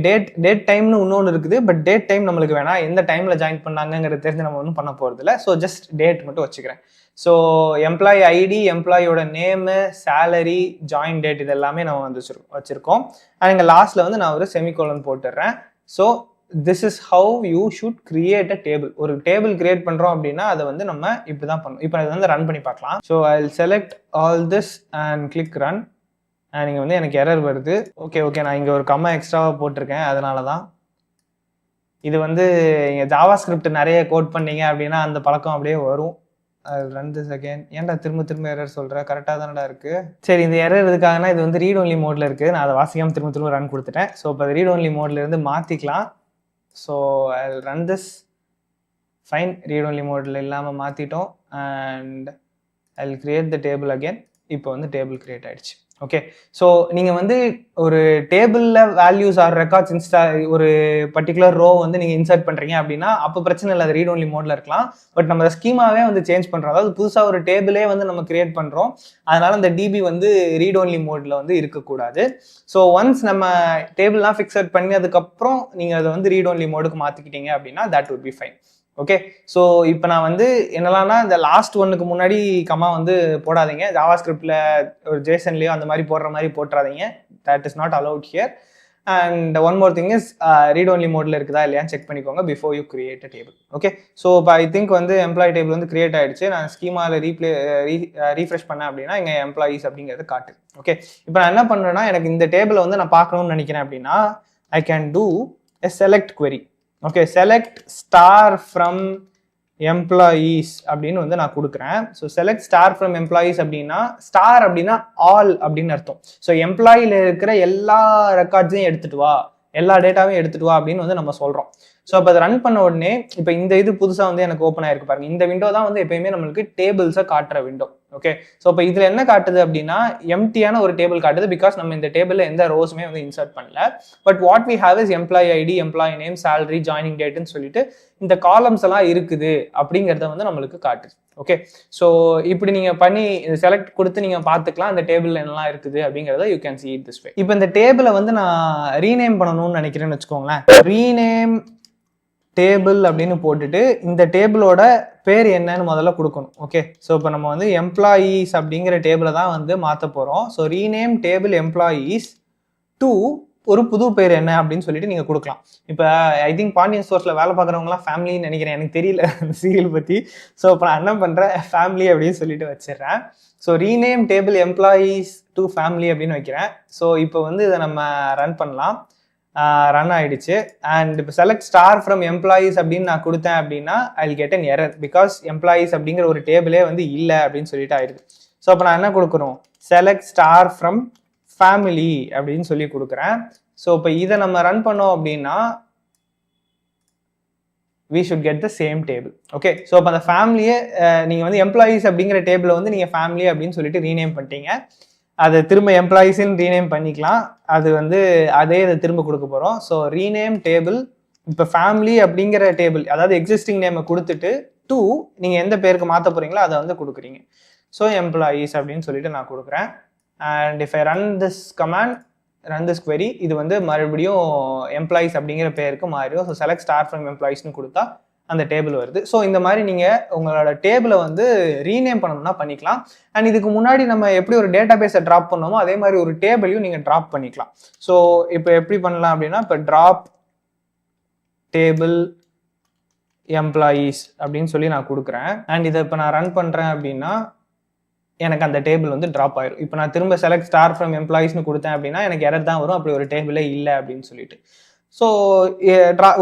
டேட் டைம்னு இன்னொன்று இருக்குது. பட் டேட் டைம் நம்மளுக்கு வேணாம், எந்த டைமில் ஜாயின் பண்ணாங்கிறது தெரிஞ்சு நம்ம ஒன்றும் பண்ண போகிறது இல்லை. ஸோ ஜஸ்ட் டேட் மட்டும் வச்சுக்கிறேன். ஸோ எம்ப்ளாயி ஐடி, எம்ப்ளாயோட நேமு, சேலரி, ஜாயின் டேட் இது எல்லாமே நம்ம வந்து வச்சுருக்கோம். அண்ட் இங்கே லாஸ்ட்டில் வந்து நான் ஒரு செமிகோலன் போட்டுடுறேன். So this is how you should create a table. ஒரு டேபிள் கிரியேட் பண்ணுறோம் அப்படின்னா அதை வந்து நம்ம இப்படி தான் பண்ணணும். இப்போ அதை வந்து ரன் பண்ணி பார்க்கலாம். So I will select all this and click run. நீங்கள் வந்து எனக்கு எரர் வருது. ஓகே நான் இங்கே ஒரு கம்மா எக்ஸ்ட்ராவாக போட்டிருக்கேன், அதனால தான். இது வந்து நீங்கள் ஜாவா ஸ்கிரிப்ட் நிறைய கோட் பண்ணீங்க அப்படின்னா அந்த பழக்கம் அப்படியே வரும். Run this again. ஏன்டா திரும்ப எரர் சொல்கிறேன்? கரெக்டாக தானடா இருக்குது. சரி, இந்த எரர் எதுக்காகனா இது வந்து ரீட் ஒன்லி மோடில் இருக்குது. நான் அதை வாசிக்காமல் திரும்ப ரன் கொடுத்துட்டேன். ஸோ இப்போ ரீட் ஒன்லி மோடில் இருந்து மாற்றிக்கலாம். So I run this. Fine, read only மோடில் இல்லாமல் மாற்றிட்டோம். And I will create the table again. இப்போ வந்து டேபிள் கிரியேட் ஆகிடுச்சு. ஓகே, ஸோ நீங்கள் வந்து ஒரு டேபிளில் வேல்யூஸ் ஆர் ரெக்கார்ட்ஸ் ஒரு பர்டிகுலர் ரோ வந்து நீங்கள் இன்சர்ட் பண்ணுறீங்க அப்படின்னா அப்போ பிரச்சனை இல்லை, அது ரீட் ஒன்லி மோடில் இருக்கலாம். பட் நம்ம ஸ்கீமாவே வந்து சேஞ்ச் பண்ணுறோம், அதாவது புதுசாக ஒரு டேபிளே வந்து நம்ம கிரியேட் பண்ணுறோம். அதனால அந்த டிபி வந்து ரீட் ஒன்லி மோடில் வந்து இருக்கக்கூடாது. ஸோ ஒன்ஸ் நம்ம டேபிள்லாம் ஃபிக்ஸட் பண்ணி அதுக்கப்புறம் நீங்கள் அதை வந்து ரீட் ஒன்லி மோடுக்கு மாற்றிக்கிட்டீங்க அப்படின்னா that would be fine. Okay, so இப்போ நான் வந்து என்னெல்லாம்னா இந்த லாஸ்ட் ஒன்னுக்கு முன்னாடி கம்மா வந்து போடாதீங்க. ஜாவா ஸ்கிரிப்டில் ஒரு ஜேசன்லேயோ அந்த மாதிரி போடுற மாதிரி போட்டுறாதீங்க. That is not allowed here. And one more thing is read only மோடில் இருக்குதா இல்லையான்னு செக் பண்ணிக்கோங்க before you create a table. Okay, so இப்போ ஐ திங்க் வந்து எம்ப்ளாயி டேபிள் வந்து கிரியேட் ஆகிடுச்சு. நான் ஸ்கீமாவில் ரீஃப்ரெஷ் பண்ணேன் அப்படின்னா இங்கே எம்ப்ளாயீஸ் அப்படிங்கிறது காட்டு. ஓகே, இப்போ நான் என்ன பண்ணுறேன்னா எனக்கு இந்த டேபிளை வந்து நான் பார்க்கணும்னு நினைக்கிறேன் அப்படின்னா I can do a select query. Okay, select star from employees அப்படின்னு வந்து நான் கொடுக்குறேன். So select star from employees அப்படின்னா ஸ்டார் அப்படின்னா ஆல் அப்படின்னு அர்த்தம். ஸோ எம்ப்ளாயில இருக்கிற எல்லா ரெக்கார்ட்ஸையும் எடுத்துட்டு வா, எல்லா டேட்டாவையும் எடுத்துட்டு வா அப்படின்னு வந்து நம்ம சொல்கிறோம். ஸோ அப்போ அதை ரன் பண்ண உடனே இப்போ இந்த இது புதுசாக வந்து எனக்கு ஓப்பன் ஆயிருக்கு பாருங்க. இந்த விண்டோ தான் வந்து எப்பயுமே நம்மளுக்கு டேபிள்ஸை காட்டுற விண்டோ. ஓகே, ஸோ இப்போ இதில் என்ன காட்டுது அப்படின்னா எம்டியான ஒரு டேபிள் காட்டுது. பிகாஸ் நம்ம இந்த டேபிளில் எந்த ரோஸுமே வந்து இன்சர்ட் பண்ணல. But what we have is employee ID, employee name, salary, joining டேட்னு சொல்லிட்டு இந்த காலம்ஸ் எல்லாம் இருக்குது அப்படிங்கிறத வந்து நம்மளுக்கு காட்டுது. ஓகே, ஸோ இப்படி நீங்கள் பண்ணி செலக்ட் கொடுத்து நீங்கள் பார்த்துக்கலாம் அந்த டேபிளில் என்னெல்லாம் இருக்குது அப்படிங்கிறத you can see it this way. இப்போ இந்த டேபிளை வந்து நான் ரீநேம் பண்ணணும்னு நினைக்கிறேன்னு வச்சுக்கோங்களேன். ரீநேம் டேபிள் அப்படின்னு போட்டுட்டு இந்த டேபிளோட பேர் என்னன்னு முதல்ல கொடுக்கணும். ஓகே, ஸோ இப்போ நம்ம வந்து எம்ப்ளாயீஸ் அப்படிங்கிற டேபிளை தான் வந்து மாற்ற போகிறோம். So rename table employees to ஒரு புது பேர் என்ன அப்படின்னு சொல்லிட்டு நீங்கள் கொடுக்கலாம். இப்போ ஐ திங்க் பாண்டியன் ஸ்டோர்ஸில் வேலை பார்க்குறவங்களாம் ஃபேமிலின்னு நினைக்கிறேன், எனக்கு தெரியல அந்த சீரியல் பற்றி. ஸோ இப்போ நான் என்ன பண்ணுறேன், ஃபேமிலி அப்படின்னு சொல்லிட்டு வச்சிடுறேன். So rename table employees to family அப்படின்னு வைக்கிறேன். ஸோ இப்போ வந்து இதை நம்ம ரன் பண்ணலாம். ரன் ஆயிடுச்சு. அண்ட் இப்போ செலக்ட் ஸ்டார் ஃப்ரம் எம்ப்ளாயீஸ் அப்படின்னு நான் கொடுத்தேன் அப்படின்னா I will get an error. Because employees அப்படிங்கிற ஒரு டேபிளே வந்து இல்லை அப்படின்னு சொல்லிட்டு ஆயிடுது. ஸோ அப்போ நான் என்ன கொடுக்குறோம், செலக்ட் ஸ்டார் ஃப்ரம் ஃபேமிலி அப்படின்னு சொல்லி கொடுக்குறேன். ஸோ இப்போ இதை நம்ம ரன் பண்ணோம் அப்படின்னா we should get the same table. Okay, so அப்போ அந்த ஃபேமிலியை நீங்கள் வந்து எம்ப்ளாயீஸ் அப்படிங்கிற டேபிளை வந்து நீங்கள் ஃபேமிலி அப்படின்னு சொல்லிட்டு ரீநேம் பண்ணிட்டீங்க. அதை திரும்ப எம்ப்ளாயீஸ்ன்னு ரீநேம் பண்ணிக்கலாம். அது வந்து அதே இதை திரும்ப கொடுக்க போகிறோம். ஸோ ரீநேம் டேபிள், இப்போ ஃபேமிலி அப்படிங்கிற டேபிள் அதாவது எக்ஸிஸ்டிங் நேமை கொடுத்துட்டு டூ நீங்கள் எந்த பேருக்கு மாற்ற போகிறீங்களோ அதை வந்து கொடுக்குறீங்க. ஸோ எம்ப்ளாயீஸ் அப்படின்னு சொல்லிட்டு நான் கொடுக்குறேன். And if I run this command, run this query, இது வந்து மறுபடியும் எம்ப்ளாயீஸ் அப்படிங்கிற பேருக்கு மாறிடும். ஸோ செலக்ட் ஸ்டார் ஃப்ரம் எம்ப்ளாயீஸ்னு கொடுத்தா அந்த டேபிள் வருது. ஸோ இந்த மாதிரி நீங்கள் உங்களோட டேபிளை வந்து ரீநேம் பண்ணணும்னா பண்ணிக்கலாம். அண்ட் இதுக்கு முன்னாடி நம்ம எப்படி ஒரு டேட்டா பேஸை ட்ராப் பண்ணோமோ அதே மாதிரி ஒரு டேபிளையும் நீங்கள் ட்ராப் பண்ணிக்கலாம். ஸோ இப்போ எப்படி பண்ணலாம் அப்படின்னா இப்போ ட்ராப் டேபிள் எம்ப்ளாயீஸ் அப்படின்னு சொல்லி நான் கொடுக்குறேன். அண்ட் இதை இப்போ நான் ரன் பண்ணுறேன் அப்படின்னா எனக்கு அந்த டேபிள் வந்து ட்ராப் ஆயிடும். இப்போ நான் திரும்ப செலக்ட் ஸ்டார் ஃப்ரம் எம்ப்ளாயீஸ்னு கொடுத்தேன் அப்படின்னா எனக்கு எரர் தான் வரும், அப்படி ஒரு டேபிளே இல்லை அப்படின்னு சொல்லிட்டு. ஸோ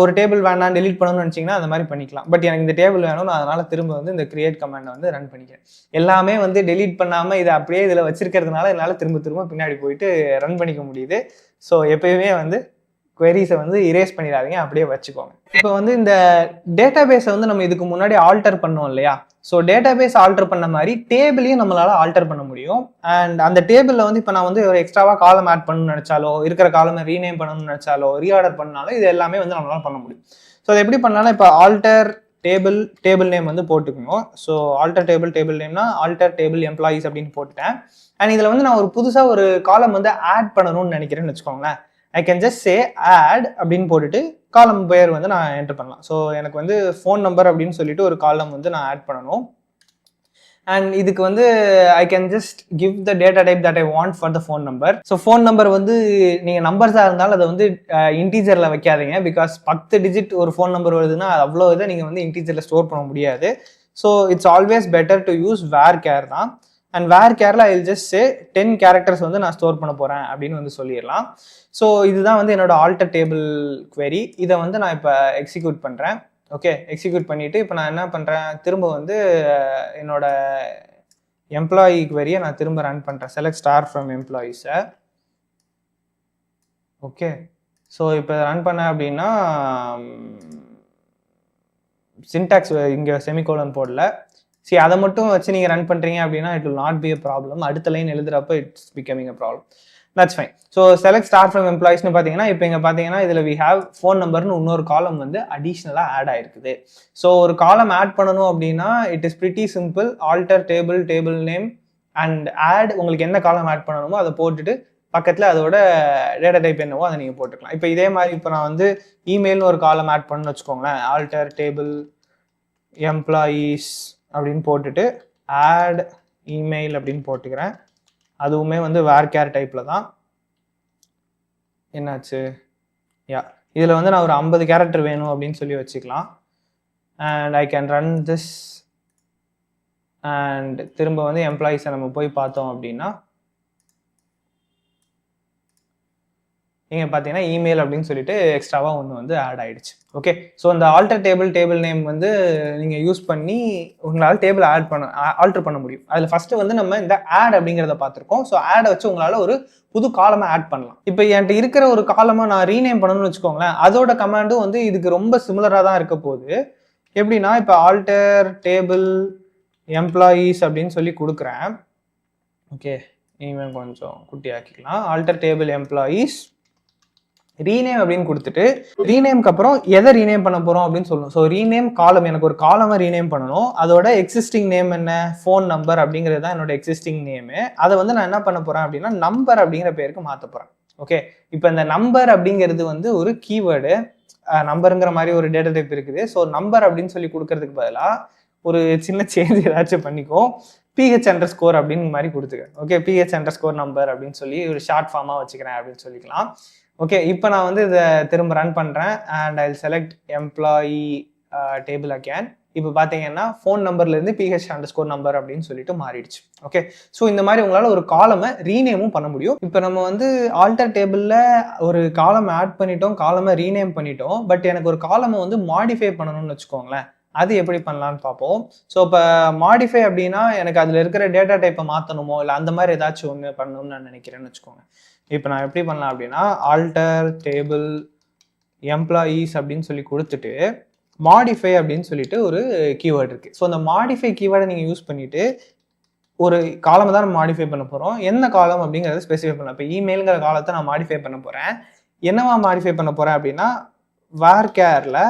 ஒரு டேபிள் வேணாம் டெலிட் பண்ணணும்னு நினச்சிங்கன்னா அந்த மாதிரி பண்ணிக்கலாம். பட் எனக்கு இந்த டேபிள் வேணும், நான் அதனால் திரும்ப வந்து இந்த கிரியேட் கமாண்டை வந்து ரன் பண்ணிக்கிறேன். எல்லாமே வந்து டெலிட் பண்ணாமல் இதை அப்படியே இதில் வச்சிருக்கிறதுனால என்னால் திரும்ப பின்னாடி போயிட்டு ரன் பண்ணிக்க முடியுது. ஸோ எப்பயுமே வந்து queries வந்து இரேஸ் பண்ணிடாதீங்க, அப்படியே வச்சுக்கோங்க. இப்போ வந்து இந்த டேட்டா பேஸை வந்து நம்ம இதுக்கு முன்னாடி ஆல்டர் பண்ணோம் இல்லையா? ஸோ டேட்டா பேஸ் ஆல்டர் பண்ண மாதிரி டேபிளையும் நம்மளால ஆல்டர் பண்ண முடியும். அண்ட் அந்த டேபிளில் வந்து இப்போ நான் வந்து ஒரு எக்ஸ்ட்ராவாக காலம் ஆட் பண்ணணும்னு நினச்சாலோ, இருக்கிற காலமை ரீநேம் பண்ணணும்னு நினச்சாலோ, ரீஆர்டர் பண்ணாலும் இது எல்லாமே வந்து நம்மளால பண்ண முடியும். ஸோ அது எப்படி பண்ணலாம்னா இப்போ ஆல்டர் டேபிள் நேம் வந்து போட்டுக்கணும். ஸோ ஆல்டர் டேபிள் நேம்னா ஆல்டர் டேபிள் எம்ப்ளாயீஸ் அப்படின்னு போட்டுட்டேன். அண்ட் இதில் வந்து நான் ஒரு புதுசாக ஒரு காலம் வந்து ஆட் பண்ணணும்னு நினைக்கிறேன்னு வச்சுக்கோங்களேன். I can just say add அப்படின்னு போட்டுட்டு காலம் பேர் வந்து நான் என்டர் பண்ணலாம். ஸோ எனக்கு வந்து ஃபோன் நம்பர் அப்படின்னு சொல்லிட்டு ஒரு காலம் வந்து நான் ஆட் பண்ணணும். அண்ட் இதுக்கு வந்து I can just give the data type that I want for the phone number. So phone number வந்து நீங்கள் நம்பர்ஸாக இருந்தாலும் அதை வந்து இன்டீஜரில் வைக்காதீங்க. பிகாஸ் 10 டிஜிட் ஒரு ஃபோன் நம்பர் வருதுன்னா அவ்வளோ இதை நீங்கள் வந்து இன்டீஜரில் ஸ்டோர் பண்ண முடியாது. So it's always better to use varchar தான். அண்ட் வேர் கேரில் I will just say 10 characters வந்து நான் ஸ்டோர் பண்ண போகிறேன் அப்படின்னு வந்து சொல்லிடலாம். ஸோ இதுதான் வந்து என்னோட ஆல்டர் டேபிள் query. இதை வந்து நான் இப்போ எக்ஸிக்யூட் பண்ணுறேன். ஓகே, எக்ஸிக்யூட் பண்ணிவிட்டு இப்போ நான் என்ன பண்ணுறேன், திரும்ப வந்து என்னோட எம்ப்ளாயி query-யை நான் திரும்ப ரன் பண்ணுறேன். செலக்ட் ஸ்டார் ஃப்ரம் எம்ப்ளாயீஸை. ஓகே, ஸோ இப்போ ரன் பண்ணேன் அப்படின்னா சின்டாக்ஸ் இங்கே செமிகோலன் போடல. சரி, அதை மட்டும் வச்சு நீங்கள் ரன் பண்ணுறீங்க அப்படின்னா it will not be a problem. அடுத்த லைன் எழுதுறப்போ it's becoming a problem. That's fine. So select star from எம்ப்ளாயிஸ்னு பார்த்தீங்கன்னா இப்போ இங்கே பார்த்தீங்கன்னா இதில் வி ஹேவ் ஃபோன் நம்பர்னு இன்னொரு காலம் வந்து அடிஷ்னலாக ஆட் ஆயிருக்குது. ஸோ ஒரு காலம் ஆட் பண்ணணும் அப்படின்னா it is pretty simple. Alter table name and add, உங்களுக்கு என்ன காலம் ஆட் பண்ணணுமோ அதை போட்டுட்டு பக்கத்தில் அதோட டேட்டா டைப் என்னவோ அதை நீங்கள் போட்டுக்கலாம். இப்போ இதே மாதிரி இப்போ நான் வந்து இமெயில்னு ஒரு காலம் ஆட் பண்ணணும்னு வச்சுக்கோங்களேன். ஆல்டர் டேபிள் எம்ப்ளாயீஸ் அப்படின்னு போட்டுட்டு ஆட் இமெயில் அப்படின்னு போட்டுக்கிறேன். அதுவுமே வந்து வேர் கேர் டைப்பில் தான். என்னாச்சு, யா இதில் வந்து நான் ஒரு 50 கேரக்டர் வேணும் அப்படின்னு சொல்லி வச்சுக்கலாம். And I can run this. And திரும்ப வந்து எம்ப்ளாயீஸை நம்ம போய் பார்த்தோம் அப்படின்னா இங்கே பார்த்தீங்கன்னா இமெயில் அப்படின்னு சொல்லிட்டு எக்ஸ்ட்ராவாக ஒன்று வந்து ஆட் ஆகிடுச்சு. ஓகே, ஸோ இந்த ஆல்டர் டேபிள் நேம் வந்து நீங்கள் யூஸ் பண்ணி உங்களால் டேபிள் ஆல்டர் பண்ண முடியும். அதில் ஃபஸ்ட்டு வந்து நம்ம இந்த ஆட் அப்படிங்கிறத பார்த்துருக்கோம். ஸோ ஆடை வச்சு உங்களால் ஒரு புது காலமாக ஆட் பண்ணலாம். இப்போ என்கிட்ட இருக்கிற ஒரு காலமாக நான் ரீநேம் பண்ணணும்னு வச்சுக்கோங்களேன். அதோட கமாண்டும் வந்து இதுக்கு ரொம்ப சிமிலராக தான் இருக்க போகுது. எப்படின்னா இப்போ ஆல்டர் டேபிள் எம்ப்ளாயீஸ் அப்படின்னு சொல்லி கொடுக்குறேன். ஓகே, இனிமேல் கொஞ்சம் குட்டி ஆக்கிக்கலாம். ஆல்டர் டேபிள் எம்ப்ளாயீஸ் ரீநேம் அப்படின்னு கொடுத்துட்டு ரீநேம்க்கு அப்புறம் எதை ரீநேம் பண்ண போகிறோம் அப்படின்னு சொல்லணும். ஸோ ரீநேம் காலம், எனக்கு ஒரு காலமை ரீநேம் பண்ணணும். அதோட எக்ஸிஸ்டிங் நேம் என்ன, ஃபோன் நம்பர் அப்படிங்கிறது தான் என்னோட எக்ஸிஸ்டிங் நேமு. அதை வந்து நான் என்ன பண்ண போகிறேன் அப்படின்னா நம்பர் அப்படிங்கிற பேருக்கு மாற்ற போகிறேன். ஓகே, இப்போ இந்த நம்பர் அப்படிங்கிறது வந்து ஒரு கீவேர்டு. நம்பருங்கிற மாதிரி ஒரு டேட்டா டைப் இருக்குது. ஸோ நம்பர் அப்படின்னு சொல்லி கொடுக்கறதுக்கு பதிலாக ஒரு சின்ன சேஞ்ச் ஏதாச்சும் பண்ணிக்கோ, PH_score அப்படின்னு மாதிரி கொடுத்துக்கிறேன். ஓகே, PH_score நம்பர் அப்படின்னு சொல்லி ஒரு ஷார்ட் ஃபார்மாக வச்சுக்கிறேன் அப்படின்னு சொல்லிக்கலாம். ஓகே, இப்போ நான் வந்து இதை திரும்ப ரன் பண்ணுறேன். And I select employee table again. இப்போ பார்த்தீங்கன்னா ஃபோன் நம்பர்லேருந்து PH_score நம்பர் அப்படின்னு சொல்லிட்டு மாறிடுச்சு. ஓகே, ஸோ இந்த மாதிரி உங்களால் ஒரு காலமை ரீநேமும் பண்ண முடியும். இப்போ நம்ம வந்து ஆல்டர் டேபிளில் ஒரு காலம் ஆட் பண்ணிட்டோம், காலமை ரீநேம் பண்ணிட்டோம். பட் எனக்கு ஒரு காலமை வந்து மாடிஃபை பண்ணணும்னு வச்சுக்கோங்களேன். அது எப்படி பண்ணலான்னு பார்ப்போம். ஸோ இப்போ மாடிஃபை அப்படின்னா எனக்கு அதில் இருக்கிற டேட்டா டைப்பை மாற்றணுமோ இல்லை அந்த மாதிரி ஏதாச்சும் ஒன்று பண்ணணும்னு நான் நினைக்கிறேன்னு வச்சுக்கோங்க. இப்போ நான் எப்படி பண்ணலாம் அப்படின்னா ஆல்டர் டேபிள் எம்ப்ளாயீஸ் அப்படின்னு சொல்லி கொடுத்துட்டு மாடிஃபை அப்படின்னு சொல்லிட்டு ஒரு கீவேர்டு இருக்குது. ஸோ அந்த மாடிஃபை கீவேர்டை நீங்கள் யூஸ் பண்ணிவிட்டு ஒரு காலமை தான் நம்ம மாடிஃபை பண்ண போகிறோம். என்ன காலம் அப்படிங்கிறத ஸ்பெசிஃபை பண்ணலாம். இப்போ இமெயிலுங்கிற காலத்தை நான் மாடிஃபை பண்ண போகிறேன். என்னவா மாடிஃபை பண்ண போகிறேன் அப்படின்னா வேர் கேரில்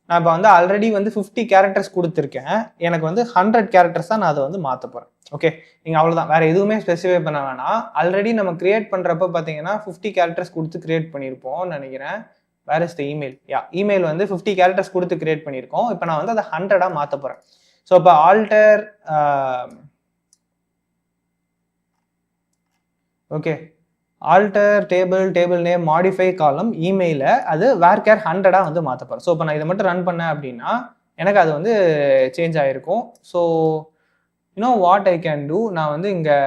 நான் இப்போ வந்து ஆல்ரெடி வந்து 50 கேரக்டர்ஸ் கொடுத்துருக்கேன். எனக்கு வந்து 100 கேரக்டர்ஸ் தான் நான் அதை வந்து மாற்ற போகிறேன். ஓகே, நீங்கள் அவ்வளோதான், வேறு எதுவுமே ஸ்பெசிஃபை பண்ண வேணாம். ஆல்ரெடி நம்ம கிரியேட் பண்ணுறப்ப பார்த்தீங்கன்னா 50 கேரக்டர்ஸ் கொடுத்து கிரியேட் பண்ணியிருப்போம்னு நினைக்கிறேன். Where is the email? Email வந்து 50 கேரக்டர்ஸ் கொடுத்து கிரியேட் பண்ணியிருக்கோம். இப்போ நான் வந்து அதை 100-ஆக மாற்ற போகிறேன். ஸோ இப்போ alter okay alter table name modify காலம் இமெயிலை அது வேர் கேர் 100-ஆக வந்து மாற்ற போகிறேன். ஸோ இப்போ நான் இதை மட்டும் ரன் பண்ணேன் அப்படின்னா எனக்கு அது வந்து சேஞ்ச் ஆகிருக்கும். So you know what I can do, நான் வந்து இங்கே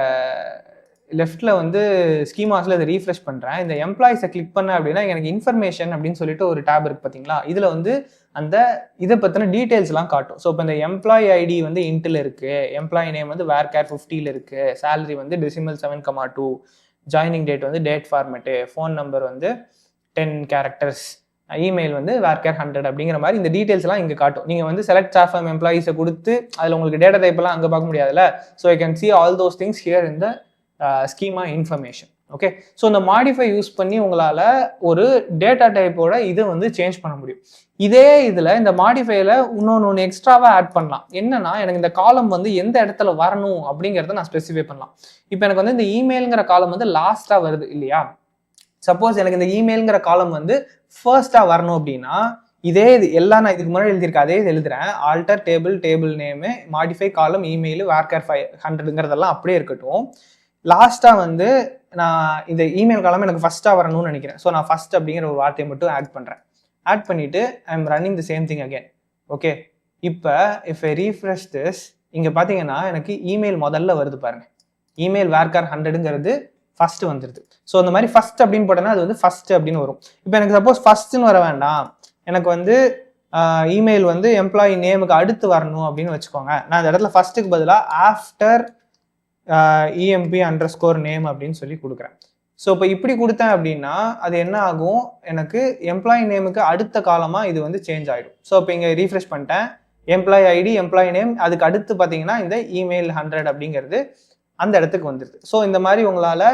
லெஃப்ட்டில் வந்து ஸ்கீமாஸில் இதை ரீஃப்ரெஷ் பண்ணுறேன். இந்த எம்ப்ளாயிஸை கிளிக் பண்ணேன் அப்படின்னா எனக்கு இன்ஃபர்மேஷன் அப்படின்னு சொல்லிட்டு ஒரு டேப் இருக்குது பார்த்தீங்களா. இதில் வந்து அந்த இதை பற்றின டீட்டெயில்ஸ்லாம் காட்டும். ஸோ இப்போ இந்த எம்ப்ளாயி ஐடி வந்து இன்ட்டில் இருக்குது, எம்ப்ளாயி நேம் வந்து வேர் கேர் 50-ல் இருக்குது, சேலரி வந்து டெசிமல் 7,2, ஜாயினிங் டேட் வந்து டேட் ஃபார்மேட்டு, ஃபோன் நம்பர் வந்து 10 கேரக்டர்ஸ், இமெயில் வந்து வேர் கேர் 100 அப்படிங்கிற மாதிரி இந்த டீட்டெயில்ஸ்லாம் இங்கே காட்டும். நீங்கள் வந்து செலக்ட் ஸ்டார் ஃப்ரம் எம்ப்ளாயீஸை கொடுத்து அதில் உங்களுக்கு டேட்டா டைப்லாம் அங்கே பார்க்க முடியாதுல்ல. So I can see all those things here in the schema information. Okay, so இந்த மாடிஃபை யூஸ் பண்ணி உங்களால் ஒரு டேட்டா டைப்போட இதை வந்து சேஞ்ச் பண்ண முடியும். இதே இதில் இந்த மாடிஃபைல இன்னொன்று எக்ஸ்ட்ராவாக ஆட் பண்ணலாம். என்னன்னா, எனக்கு இந்த காலம் வந்து எந்த இடத்துல வரணும் அப்படிங்கிறத நான் ஸ்பெசிஃபை பண்ணலாம். இப்போ எனக்கு வந்து இந்த இமெயிலுங்கிற காலம் வந்து லாஸ்ட்டாக வருது இல்லையா? சப்போஸ் எனக்கு இந்த இமெயிலுங்கிற காலம் வந்து ஃபர்ஸ்ட்டாக வரணும் அப்படின்னா, இதே இது எல்லாம் நான் இதுக்கு முன்னாடி எழுதியிருக்கேன், அதே இது எழுதுறேன். ஆல்டர் டேபிள் நேமு, மாடிஃபை காலம், இமெயில், வேர்கேர் 500ங்கிறதெல்லாம் அப்படியே இருக்கட்டும். லாஸ்ட்டாக வந்து நான் இந்த இமெயில் காலம் எனக்கு ஃபர்ஸ்ட்டாக வரணும்னு நினைக்கிறேன். ஸோ நான் ஃபர்ஸ்ட் அப்படிங்கிற ஒரு வார்த்தையை மட்டும் ஆட் பண்ணுறேன். ஆட் பண்ணிவிட்டு I am running the same thing again. Okay, இப்போ இஃப் ஐ ரீஃப்ரெஷ் திஸ், இங்கே பார்த்தீங்கன்னா எனக்கு இமெயில் முதல்ல வருது பாருங்க. இமெயில் வேர்கார் 100ங்கிறது ஃபர்ஸ்ட் வந்துடுது. ஸோ அந்த மாதிரி ஃபர்ஸ்ட் அப்படின்னு போட்டோன்னா அது வந்து ஃபர்ஸ்ட் அப்படின்னு வரும். இப்போ எனக்கு சப்போஸ் ஃபர்ஸ்ட்னு வர வேண்டாம், எனக்கு வந்து இமெயில் வந்து எம்ப்ளாயி நேமுக்கு அடுத்து வரணும் அப்படின்னு வச்சுக்கோங்க. நான் அந்த இடத்துல ஃபர்ஸ்ட்டுக்கு பதிலாக ஆஃப்டர் EMP_name அப்படின்னு சொல்லி கொடுக்குறேன். ஸோ இப்போ இப்படி கொடுத்தேன் அப்படின்னா அது என்ன ஆகும், எனக்கு எம்ப்ளாயி நேமுக்கு அடுத்த காலமாக இது வந்து சேஞ்ச் ஆகிடும். ஸோ இப்போ இங்கே ரீஃப்ரெஷ் பண்ணிட்டேன், எம்ப்ளாயி ஐடி, எம்ப்ளாயி நேம், அதுக்கு அடுத்து பார்த்தீங்கன்னா இந்த இமெயில் 100 அப்படிங்கிறது அந்த இடத்துக்கு வந்துடுது. ஸோ இந்த மாதிரி உங்களால்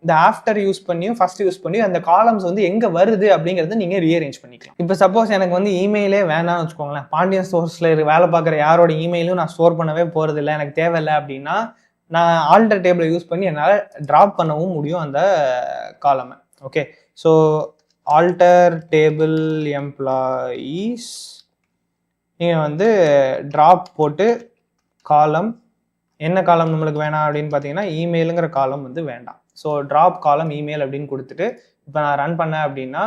இந்த ஆஃப்டர் யூஸ் பண்ணியும் ஃபர்ஸ்ட் யூஸ் பண்ணியும் அந்த காலம்ஸ் வந்து எங்கே வருது அப்படிங்கிறத நீங்கள் ரீஅரேஞ்ச் பண்ணிக்கலாம். இப்போ சப்போஸ் எனக்கு வந்து இமெயிலே வேணாம்னு வச்சுக்கோங்களேன், பாண்டியன் ஸ்டோர்ஸில் வேலை பார்க்குற யாரோட இமெயிலும் நான் ஸ்டோர் பண்ணவே போகிறதில்ல, எனக்கு தேவையில்லை அப்படின்னா நான் ஆல்டர் டேபிளை யூஸ் பண்ணி என்னால் ட்ராப் பண்ணவும் முடியும் அந்த காலமை. Okay, so alter table employees, நீங்கள் வந்து ட்ராப் போட்டு காலம், என்ன காலம் நம்மளுக்கு வேணாம் அப்படின்னு பார்த்தீங்கன்னா இமெயிலுங்கிற காலம் வந்து வேண்டாம். ஸோ ட்ராப் காலம் இமெயில் அப்படின்னு கொடுத்துட்டு இப்போ நான் ரன் பண்ணேன் அப்படின்னா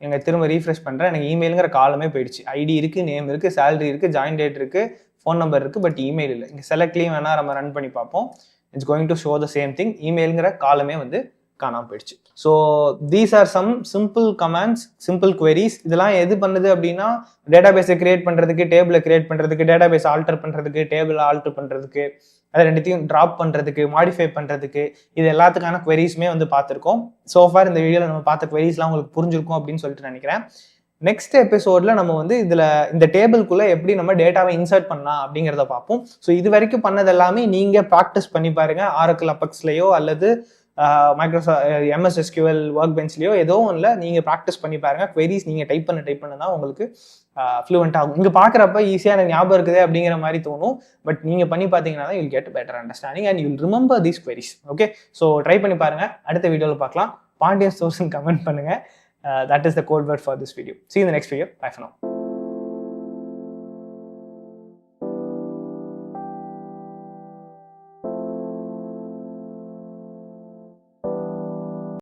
எங்கள் திரும்ப ரீஃப்ரெஷ் பண்ணுறேன், எனக்கு இமெயிலுங்கிற காலமே போயிடுச்சு. ஐடி இருக்குது, நேம் இருக்குது, சேலரி இருக்குது, ஜாயின் டேட் இருக்குது, ஃபோன் நம்பர் இருக்குது, பட் இமெயில் இல்லை. இங்கே செலக்ட்லேயும் வேணால் நம்ம ரன் பண்ணி பார்ப்போம். It's going to show the same thing. இமெயிலுங்கிற காலமே வந்து காணாமல் போயிடுச்சு. So these are some simple commands, simple queries. இதெல்லாம் எது பண்ணுது அப்படின்னா டேட்டா பேஸை கிரியேட் பண்ணுறதுக்கு, டேபிளை கிரியேட் பண்ணுறதுக்கு, டேட்டா பேஸ் ஆல்டர் பண்ணுறதுக்கு, டேபிள் ஆல்டர் பண்ணுறதுக்கு, அதை ரெண்டுத்தையும் ட்ராப் பண்ணுறதுக்கு, மாடிஃபை பண்ணுறதுக்கு, இது எல்லாத்துக்கான குவெரிஸுமே வந்து பார்த்துருக்கோம். ஸோஃபார் இந்த வீடியோவில் நம்ம பார்த்த குவெரிஸ்லாம் உங்களுக்கு புரிஞ்சிருக்கும் அப்படின்னு சொல்லிட்டு நினைக்கிறேன். நெக்ஸ்ட் எபிசோட்ல நம்ம வந்து இதில் இந்த டேபிள்குள்ளே எப்படி நம்ம டேட்டாவை இன்சர்ட் பண்ணலாம் அப்படிங்கிறத பார்ப்போம். ஸோ இது வரைக்கும் பண்ணது எல்லாமே நீங்கள் ப்ராக்டிஸ் பண்ணி பாருங்க. ஆரக்கிள் அபெக்ஸ்லையோ அல்லது மைக்ரோசாஃப்ட் MS SQL ஒர்க் பெஞ்ச்லையோ ஏதோ ஒன்றில் நீங்கள் ப்ராக்டிஸ் பண்ணி பாருங்க. குவெரிஸ் நீங்கள் டைப் பண்ண தான் உங்களுக்கு ஃப்ளூவெண்ட் ஆகும். இங்கே பார்க்குறப்ப ஈஸியாக எனக்கு ஞாபகம் இருக்குது அப்படிங்கிற மாதிரி தோணும். பட் நீங்கள் பண்ணி பார்த்தீங்கன்னா தான் you'll get better understanding and you'll remember these queries. Okay, so try பண்ணி பாருங்கள். அடுத்த வீடியோவில் பார்க்கலாம். பாண்டியன் ஸ்டோர்ஸ்னு கமெண்ட் பண்ணுங்கள். That is the code word for this video. See you in the next video. Bye for now.